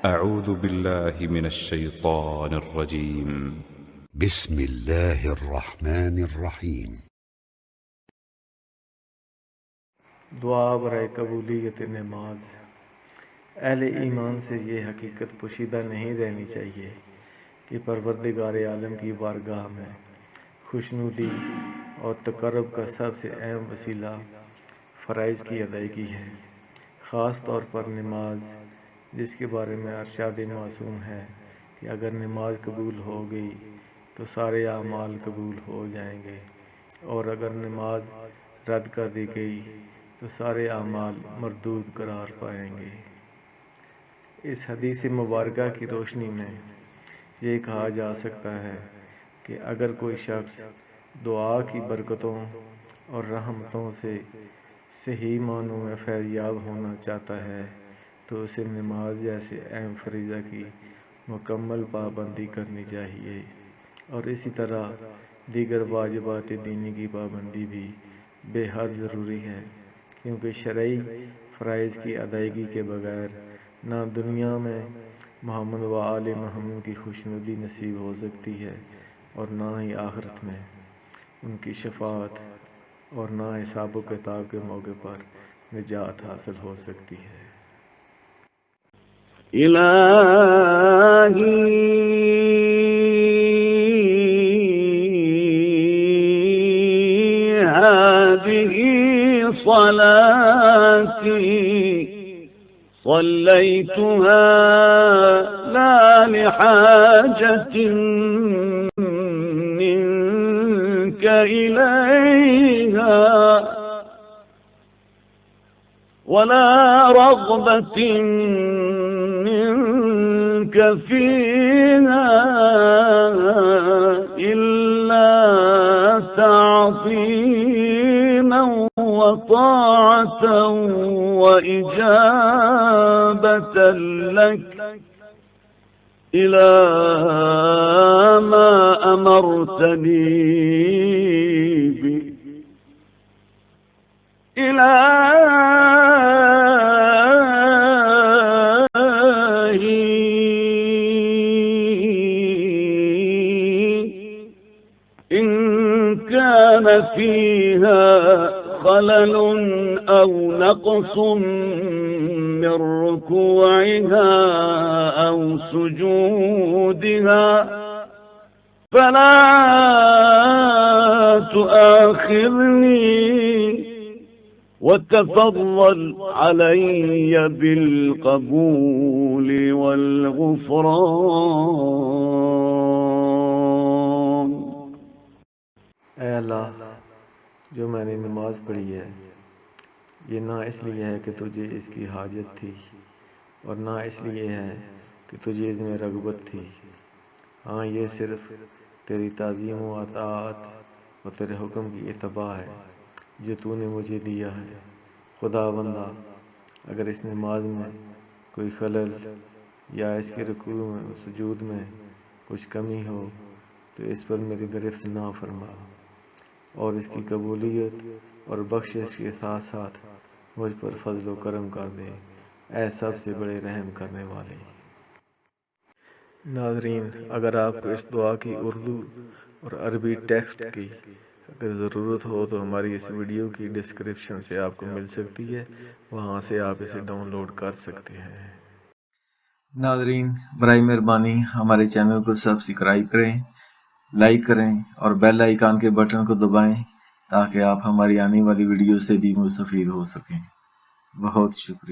أعوذ بالله من الشيطان الرجيم. بسم الله الرحمن الرحیم۔ دعا برائے قبولیت نماز۔ اہل ایمان سے یہ حقیقت پوشیدہ نہیں رہنی چاہیے کہ پروردگار عالم کی بارگاہ میں خوشنودی اور تقرب کا سب سے اہم وسیلہ فرائض کی ادائیگی ہے، خاص طور پر نماز، جس کے بارے میں ارشاد معصوم ہے کہ اگر نماز قبول ہو گئی تو سارے اعمال قبول ہو جائیں گے، اور اگر نماز رد کر دی گئی تو سارے اعمال مردود قرار پائیں گے۔ اس حدیث مبارکہ کی روشنی میں یہ کہا جا سکتا ہے کہ اگر کوئی شخص دعا کی برکتوں اور رحمتوں سے صحیح معنوں میں فیض یاب ہونا چاہتا ہے تو اسے نماز جیسے اہم فریضہ کی مکمل پابندی کرنی چاہیے، اور اسی طرح دیگر واجبات دینی کی پابندی بھی بے حد ضروری ہے، کیونکہ شرعی فرائض کی ادائیگی کے بغیر نہ دنیا میں محمد و آل محمد کی خوشنودی نصیب ہو سکتی ہے، اور نہ ہی آخرت میں ان کی شفاعت اور نہ حساب و کتاب کے موقع پر نجات حاصل ہو سکتی ہے۔ الہی هذه صلاتي صليتها لا لحاجة منك إليها ولا رغبة منك فيها إلا تعظيما وطاعة وإجابة لك إلى ما أمرتني به إن كان فيها خلل أو نقص من ركوعها أو سجودها فلا تؤاخذني وتفضل علي بالقبول والغفران۔ اے اللہ، جو میں نے نماز پڑھی ہے یہ نہ اس لیے ہے کہ تجھے اس کی حاجت تھی، اور نہ اس لیے ہے کہ تجھے اس میں رغبت تھی، ہاں یہ صرف تیری تعظیم و اطاعت اور تیرے حکم کی اتباع ہے جو تو نے مجھے دیا ہے۔ خدا بندہ، اگر اس نماز میں کوئی خلل یا اس کے رکوع میں سجود میں کچھ کمی ہو تو اس پر میری گرفت نہ فرما، اور اس کی قبولیت اور بخشش کے ساتھ ساتھ مجھ پر فضل و کرم کر دے، اے سب سے بڑے رحم کرنے والے۔ ناظرین، اگر آپ کو اس دعا کی اردو اور عربی ٹیکسٹ کی اگر ضرورت ہو تو ہماری اس ویڈیو کی ڈسکرپشن سے آپ کو مل سکتی ہے، وہاں سے آپ اسے ڈاؤن لوڈ کر سکتے ہیں۔ ناظرین، برائے مہربانی ہمارے چینل کو سبسکرائب کریں، لائک کریں اور بیل آئیکن کے بٹن کو دبائیں تاکہ آپ ہماری آنے والی ویڈیو سے بھی مستفید ہو سکیں۔ بہت شکریہ۔